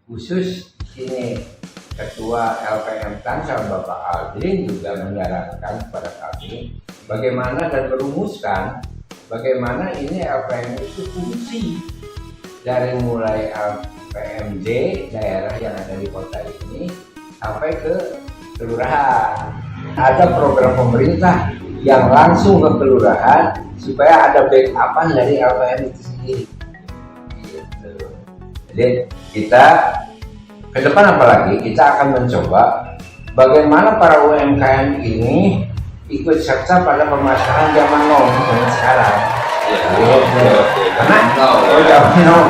khusus ini Ketua LPM Tangsel Bapak Aldrin juga menyarankan kepada kami bagaimana dan merumuskan bagaimana ini LPM itu fungsi dari mulai LPMD daerah yang ada di kota ini sampai ke kelurahan. Ada program pemerintah yang langsung ke kelurahan supaya ada backupan dari LPM itu sendiri. Gitu. Jadi kita ke depan apalagi kita akan mencoba bagaimana para UMKM ini ikut serta pada pemasaran zaman now dengan sekarang. Karena zaman now.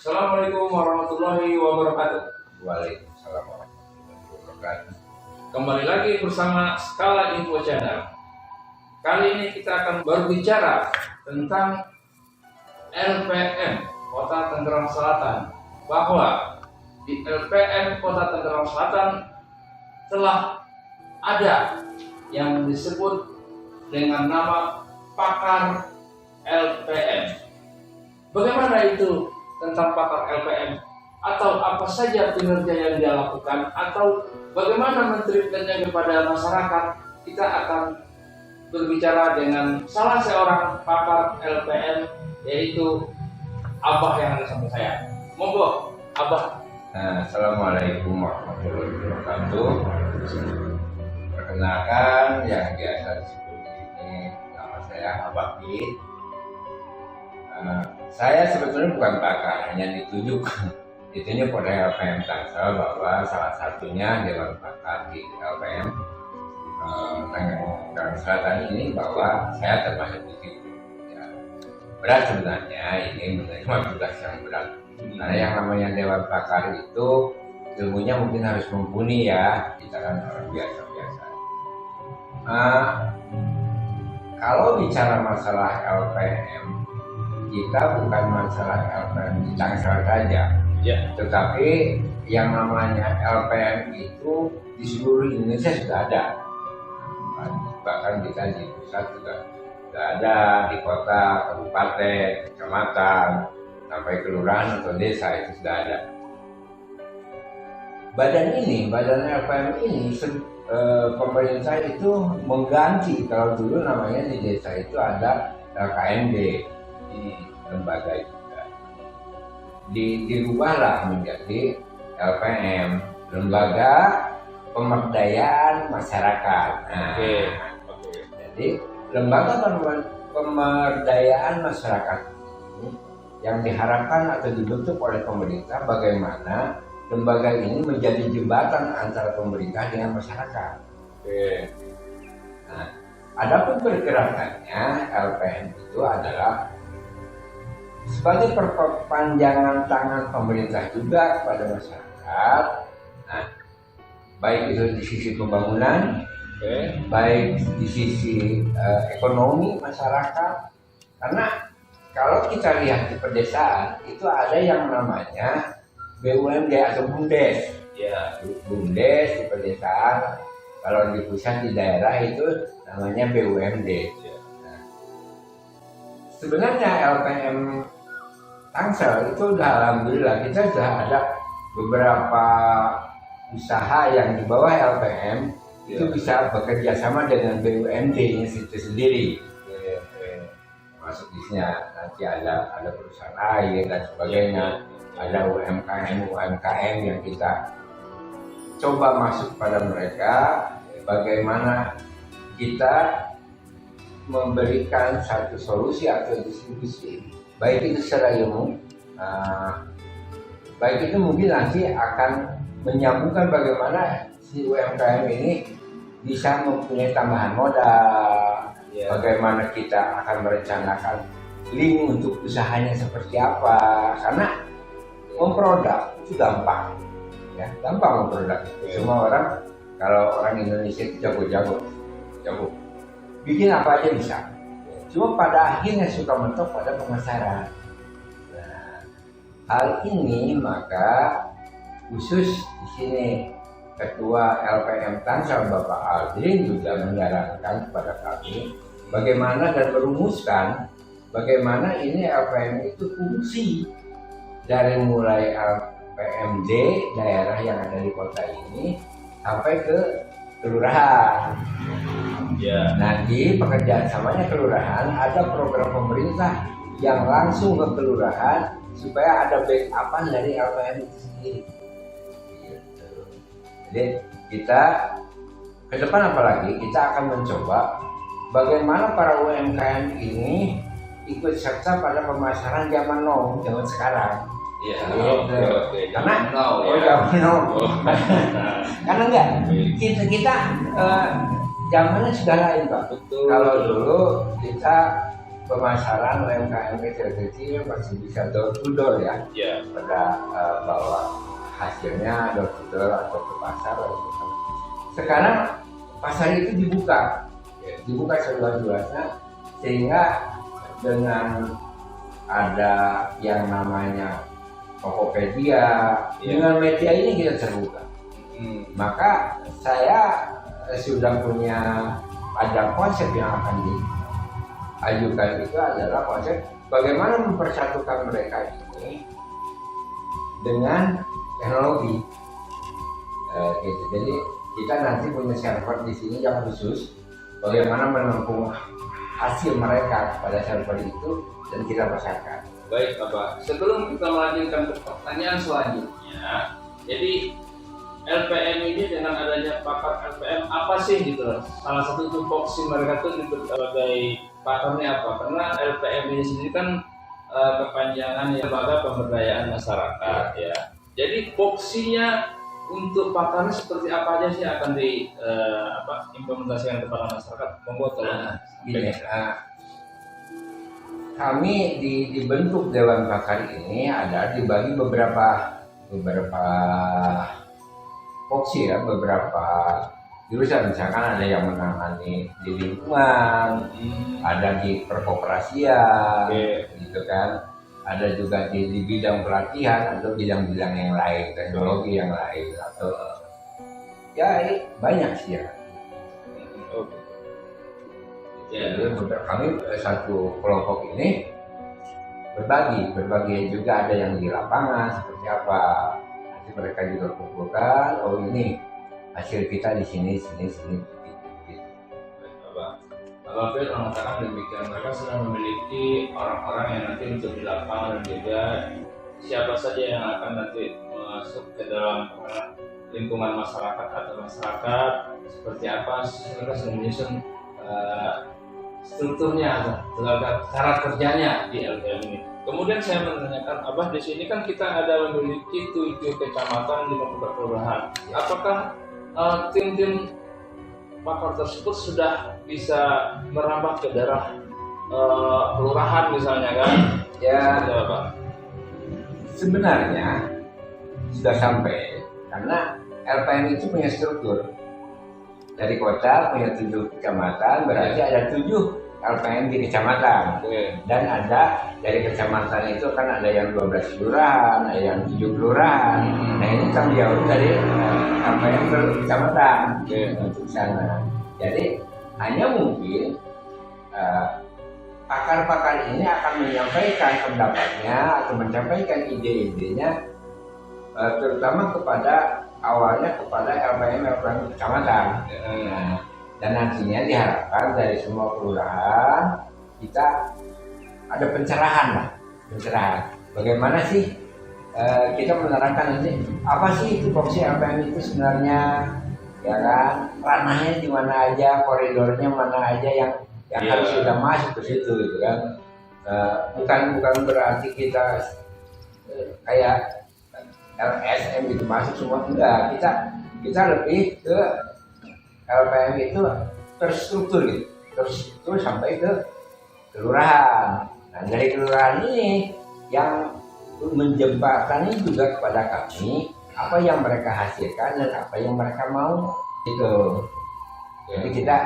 Assalamualaikum warahmatullahi wabarakatuh. Waalaikumsalam warahmatullahi wabarakatuh. Kembali lagi bersama Skala Info Channel. Kali ini kita akan berbicara tentang LPM Kota Tangerang Selatan, bahwa di LPM Kota Tangerang Selatan telah ada yang disebut dengan nama pakar LPM. Bagaimana itu tentang pakar LPM, atau apa saja kinerja yang dia lakukan, atau bagaimana mentreatmentnya kepada masyarakat? Kita akan berbicara dengan salah seorang pakar LPM, yaitu Abah yang ada sama saya. Monggo, Abah. Assalamualaikum warahmatullahi wabarakatuh. Perkenalkan yang biasa disebut ini nama saya Abah Bid. Saya sebetulnya bukan pakar, hanya ditunjuk pada LPM Tangsel bahwa salah satunya Dewan Pakar di LPM Tangerang Selatan ini bahwa saya termasuk di situ. Ya, berat sebenarnya ini menerima tugas yang berat. Karena yang namanya Dewan Pakar itu ilmunya mungkin harus mumpuni ya, kita kan orang biasa-biasa. Kalau bicara masalah LPM, kita bukan masalah LPM di Tangsel saja, Ya. tetapi yang namanya LPM itu di seluruh Indonesia sudah ada. Bahkan kita di pusat juga sudah ada, di kota, kabupaten, kecamatan, sampai kelurahan atau desa itu sudah ada. Badan LPM ini pemerintah itu mengganti, kalau dulu namanya di desa itu ada LKMD. Lembaga juga dirubahlah menjadi LPM, Lembaga Pemberdayaan Masyarakat. Jadi lembaga pemberdayaan masyarakat ini yang diharapkan atau dibentuk oleh pemerintah, bagaimana lembaga ini menjadi jembatan antara pemerintah dengan masyarakat. Nah, adapun pergerakannya LPM itu adalah sebagai perpanjangan tangan pemerintah juga kepada masyarakat. Nah, baik itu di sisi pembangunan, baik di sisi ekonomi masyarakat. Karena kalau kita lihat di pedesaan itu ada yang namanya BUMD atau BUMDes. Ya. BUMDes di pedesaan, kalau di pusat di daerah itu namanya BUMD. Sebenarnya LPM Tangsel itu sudah alhamdulillah kita sudah ada beberapa usaha yang di bawah LPM itu bisa bekerja sama dengan BUMD-nya itu sendiri. Masuk isinya nanti ada perusahaan air dan sebagainya, ada UMKM yang kita coba masuk pada mereka, bagaimana kita memberikan satu solusi atau distribusi, baik itu secara ilmu, baik itu mungkin nanti akan menyambungkan bagaimana si UMKM ini bisa mempunyai tambahan modal, bagaimana kita akan merencanakan link untuk usahanya seperti apa, karena memproduk itu gampang, ya gampang memproduk itu. Semua orang, kalau orang Indonesia itu jago bikin apa aja bisa, cuma pada akhirnya suka mentok pada pemasaran. Nah, hal ini maka khusus di sini Ketua LPM Tangsel Bapak Aldrin juga menyarankan kepada kami bagaimana dan merumuskan bagaimana ini LPM itu fungsi dari mulai LPMD daerah yang ada di kota ini sampai ke kelurahan. Ya. Nanti pekerjaan samanya kelurahan ada program pemerintah yang langsung ke kelurahan supaya ada backupan dari LPM itu sendiri. Jadi kita ke depan apalagi kita akan mencoba bagaimana para UMKM ini ikut serta pada pemasaran zaman now, zaman sekarang. Iya. Gitu. Oke. Karena Zaman now. Karena enggak kita zamannya sudah lain Pak. Betul. Kalau dulu kita pemasaran UMKM kecil-kecil masih bisa door to door ya. Ya. Pada bawa hasilnya door to door atau ke pasar. Sekarang pasar itu dibuka seluas-luasnya, sehingga dengan ada yang namanya Tokopedia, dengan media ini kita terbuka. Maka saya sudah punya ada konsep yang akan diajukan, itu adalah konsep bagaimana mempersatukan mereka ini dengan teknologi. Gitu. Jadi kita nanti punya server di sini yang khusus bagaimana menampung hasil mereka pada server itu dan kita pasarkan. Baik Bapak, sebelum kita melanjutkan ke pertanyaan selanjutnya, jadi LPM ini dengan adanya pakar LPM apa sih gitu? Salah satu tupoksi mereka tuh disebut sebagai pakarnya apa? Karena LPM ini sendiri kan kepanjangan lembaga pemberdayaan masyarakat ya. Jadi foksinya untuk pakarnya seperti apa aja sih akan diimplementasikan kepada masyarakat? Monggo tolong. Kami dibentuk Dewan Pakar ini ada dibagi beberapa foksi ya, beberapa jurusan. Misalkan ada yang menangani di lingkungan, ada di perkoperasian, gitu kan. Ada juga di bidang pelatihan atau bidang-bidang yang lain, teknologi yang lain, atau ya banyak sih ya. Jadi kami satu kelompok ini berbagi juga, ada yang di lapangan seperti apa. Nanti mereka juga kumpulkan, oh ini hasil kita di sini. Bapak Fir mengatakan demikian, mereka sudah memiliki orang-orang yang nanti untuk di lapangan dan juga siapa saja yang akan nanti masuk ke dalam lingkungan masyarakat atau masyarakat seperti apa, mereka sudah menyusun strukturnya atau cara kerjanya di LPM ini. Kemudian saya menanyakan, Abah di sini kan kita ada memiliki 7 kecamatan, 50 kelurahan. Apakah tim-tim pakar tersebut sudah bisa merambah ke daerah kelurahan misalnya kan? Ya, Pak. Sebenarnya sudah sampai karena LPM itu punya struktur. Dari kota punya 7 kecamatan, berarti ada 7 LPM di kecamatan. Dan ada dari kecamatan itu kan ada yang 12 kelurahan, ada yang 7 kelurahan. Nah ini tanggung jawab dari LPM per kecamatan untuk sana. Jadi hanya mungkin pakar-pakar ini akan menyampaikan pendapatnya atau menyampaikan ide-idenya, terutama kepada awalnya kepada LPM kecamatan. Dan nantinya diharapkan dari semua kelurahan kita ada pencerahan. Bagaimana sih kita menerangkan nanti apa sih itu fungsi LPM itu sebenarnya, ya kan? Ranahnya di mana aja, koridornya mana aja yang harus kita masuk ke situ, gitu kan? Bukan berarti kita kayak LSM gitu masuk semua, enggak. Kita lebih ke LPM itu terstruktur gitu, terstruktur sampai ke kelurahan. Nah dari kelurahan ini yang menjembatani juga kepada kami apa yang mereka hasilkan dan apa yang mereka mau itu. Jadi kita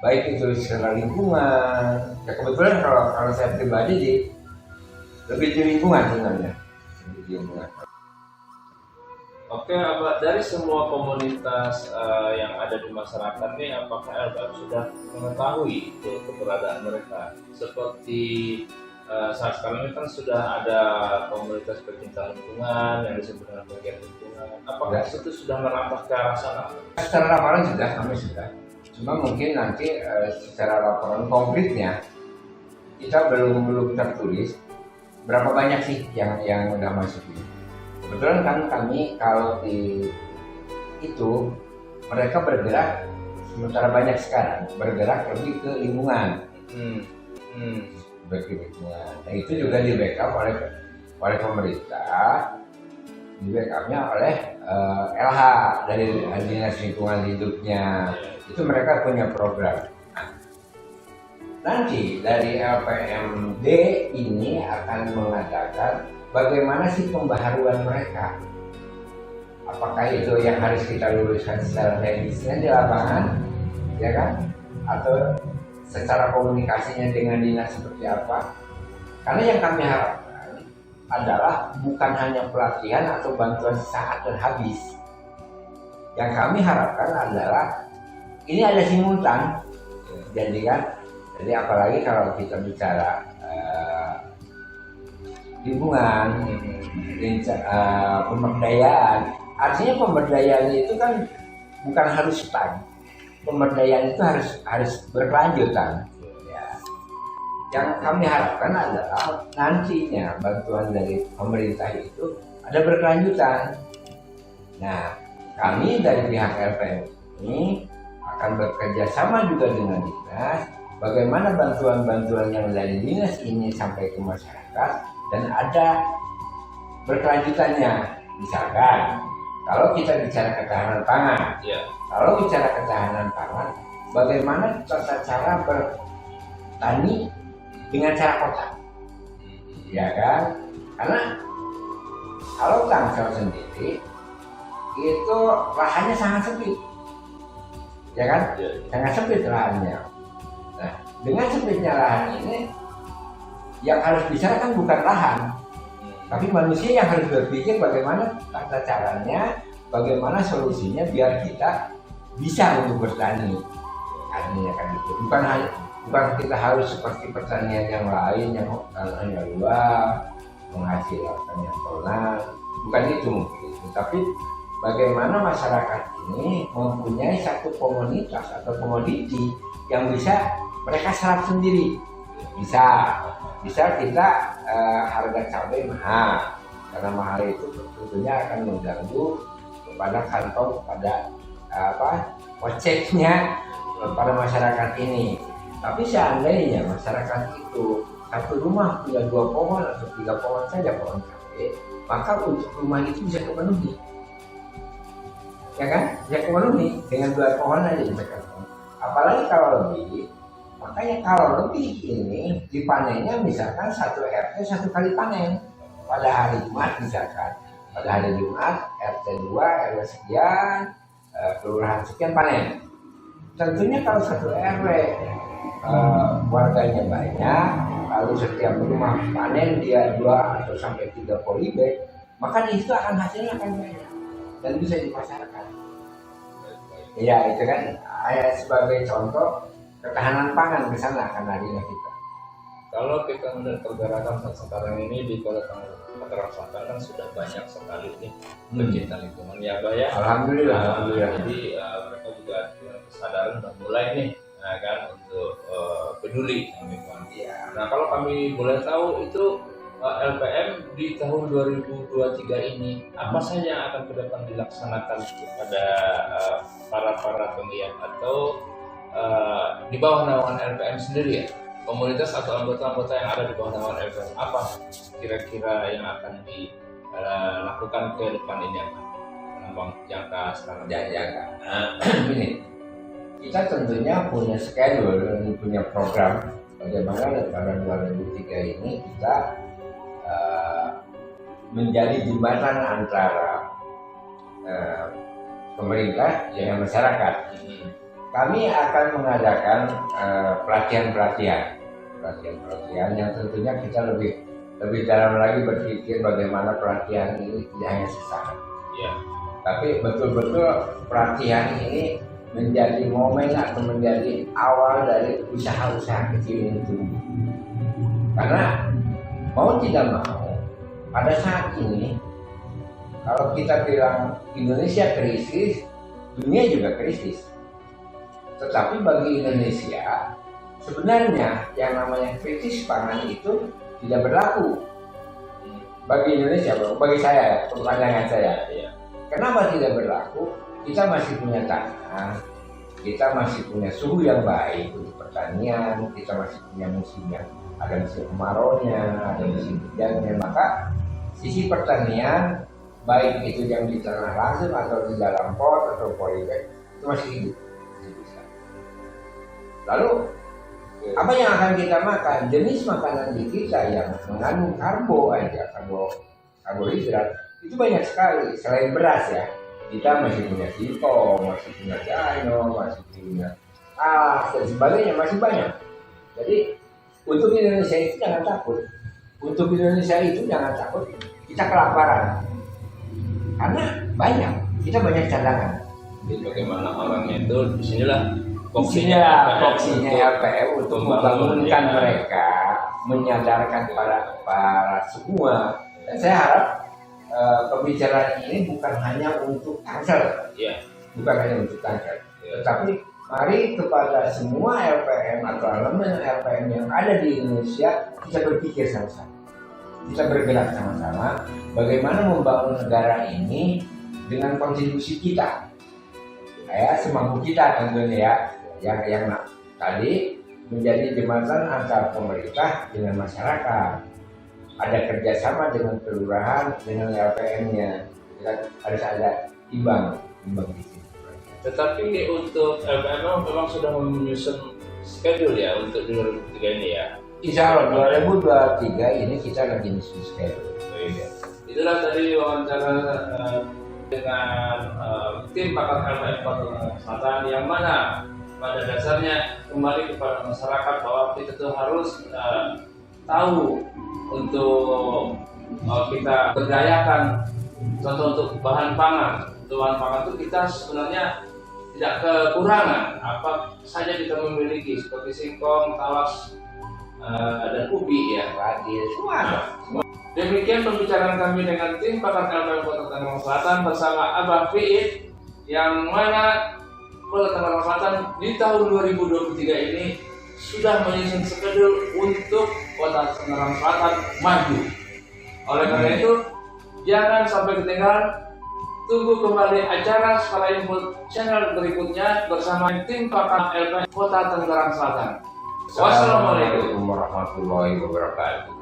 baik itu secara lingkungan, ya kebetulan kalau saya pribadi sih lebih di lingkungan sebenarnya. Lebih di lingkungan. Oke, Abah, dari semua komunitas yang ada di masyarakat ini, apakah LPM sudah mengetahui itu keberadaan mereka? Seperti saat sekarang ini kan sudah ada komunitas pecinta lingkungan yang disebut dengan pegiat lingkungan. Apakah itu sudah merambah ke arah sana? Secara laporan sudah, kami sudah. Cuma mungkin nanti secara laporan konkretnya kita belum tertulis berapa banyak sih yang udah masuk ini. Kebetulan kan kami kalau di itu mereka bergerak sementara banyak sekarang bergerak lebih ke lingkungan. Bagi lingkungan. Nah, itu juga di backup oleh pemerintah, di backupnya oleh LH dari Dinas Lingkungan Hidupnya. Itu mereka punya program. Nah, nanti dari LPMD ini akan mengatakan bagaimana sih pembaharuan mereka. Apakah itu yang harus kita luruskan secara teknisnya di lapangan, ya kan? Atau secara komunikasinya dengan dinas seperti apa? Karena yang kami harapkan adalah bukan hanya pelatihan atau bantuan sesaat dan habis. Yang kami harapkan adalah ini ada simultan. Jadi apalagi kalau kita bicara lingkungan, pemberdayaan. Artinya pemberdayaan itu kan bukan harus stuck. Pemberdayaan itu harus berkelanjutan. Ya. Yang kami harapkan adalah nantinya bantuan dari pemerintah itu ada berkelanjutan. Nah, kami dari pihak LPM ini akan bekerja sama juga dengan dinas. Bagaimana bantuan-bantuan yang dari dinas ini sampai ke masyarakat dan ada berkelanjutannya. Misalkan kalau kita bicara ketahanan pangan, kalau bicara ketahanan pangan, bagaimana tata cara bertani dengan cara kotak, ya kan? Karena kalau Tangsel sendiri itu lahannya sangat sempit, ya kan? Sangat sempit lahannya. Nah, dengan sempitnya lahan ini, yang harus bicara kan bukan lahan, tapi manusia yang harus berpikir bagaimana tata caranya, bagaimana solusinya biar kita bisa untuk bertani. Artinya kan itu. Bukan kita harus seperti pertanian yang lain yang tanahnya luas, menghasilkan yang pelan. Bukan itu mungkin. Tapi bagaimana masyarakat ini mempunyai satu komunitas atau komoditi yang bisa mereka serap sendiri. Bisa kita harga cabai mahal, karena mahal itu tentunya akan mengganggu kepada kantong, pada koceknya pada masyarakat ini. Tapi seandainya masyarakat itu satu rumah punya 2 pohon atau 3 pohon saja pohon cabai, maka untuk rumah itu bisa terpenuhi, ya kan? Bisa terpenuhi dengan 2 pohon aja bisa terpenuhi. Apalagi kalau lebih. Makanya kalau lebih ini dipanennya misalkan 1 RT 1 kali panen pada hari Jumat misalkan. Pada hari Jumat RT 2 RW sekian, kelurahan sekian panen. Tentunya kalau 1 RW warganya banyak, lalu setiap rumah panen dia 2 atau sampai 3 polybag, maka di situ akan hasilnya akan banyak dan bisa dipasarkan. Ya itu kan sebagai contoh ketahanan pangan ke sana akan larinya kita. Kalau kita melihat pergerakan saat sekarang ini di Kota Tangerang Selatan kan sudah banyak sekali nih pencinta lingkungan ya, Mbak ya. Alhamdulillah. Jadi mereka juga dengan kesadaran sudah mulai nih, kan untuk peduli dengan lingkungan. Nah kalau kami boleh tahu itu LPM di tahun 2023 ini apa saja yang akan ke depan dilaksanakan kepada para penggiat atau di bawah naungan LPM sendiri ya, komunitas atau anggota-anggota yang ada di bawah naungan LPM, apa kira-kira yang akan dilakukan ke depan ini apa? Bang jangka sekarang. Jangka. Ini kita tentunya punya schedule dan punya program bagaimana pada 2003 ini kita menjadi jembatan antara eh, pemerintah dengan masyarakat. Kami akan mengadakan pelatihan-pelatihan yang tentunya kita lebih dalam lagi berpikir bagaimana pelatihan ini tidak hanya sesaat, Ya. tapi betul-betul pelatihan ini menjadi momen atau menjadi awal dari usaha-usaha kecil itu. Karena mau tidak mau, pada saat ini kalau kita bilang Indonesia krisis, dunia juga krisis. Tetapi bagi Indonesia, sebenarnya yang namanya krisis pangan itu tidak berlaku. Bagi Indonesia, bagi saya, pandangan saya. Kenapa tidak berlaku? Kita masih punya tanah, kita masih punya suhu yang baik untuk pertanian, kita masih punya musim yang ada musim kemarau-nya, ada musim hujannya. Maka sisi pertanian, baik itu yang di tanah langsung atau di dalam pot atau polybag, itu masih hidup. Lalu apa yang akan kita makan? Jenis makanan di kita yang mengandung karbohidrat itu banyak sekali. Selain beras ya, kita masih punya singkong, masih punya jano, masih punya dan sebagainya, masih banyak. Jadi untuk Indonesia itu jangan takut. Untuk Indonesia itu jangan takut kita kelaparan. Karena kita banyak cadangan. Jadi bagaimana orangnya itu disinilah Foksinya LPM untuk membangunkan mereka, menyadarkan para semua. Dan saya harap pembicaraan ini bukan hanya untuk Tangsel, bukan hanya untuk Tangsel, tetapi mari kepada semua LPM atau elemen LPM yang ada di Indonesia, kita berpikir sama-sama, kita bergerak sama-sama, bagaimana membangun negara ini dengan kontribusi kita, semampu kita tentunya ya, yang tadi menjadi jembatan antara pemerintah dengan masyarakat. Ada kerjasama dengan kelurahan, dengan LPM-nya. Harus ada imbang di sini. Tetapi untuk LPM memang sudah menyusun schedule ya untuk 2023 ini ya. Insya Allah 2023 ini kita lagi menyusun schedule. Itulah tadi wawancara dengan tim pakar LPM Kota Tangerang Selatan, yang mana pada dasarnya kembali kepada masyarakat bahwa kita tuh harus tahu untuk kita berdayakan. Contoh untuk bahan pangan. Untuk bahan pangan itu kita sebenarnya tidak kekurangan. Apa saja kita memiliki seperti singkong, talas, dan ubi ya. Semua ada. Demikian pembicaraan kami dengan tim pakar LPM Kota Tangerang Selatan bersama Abang Fiid, yang mana Kota Tangerang Selatan di tahun 2023 ini sudah menyusun schedule untuk Kota Tangerang Selatan maju. Oleh karena itu, jangan sampai ketinggalan. Tunggu kembali acara Skala Info channel berikutnya bersama tim pakar LPM Kota Tangerang Selatan. Wassalamualaikum warahmatullahi wabarakatuh.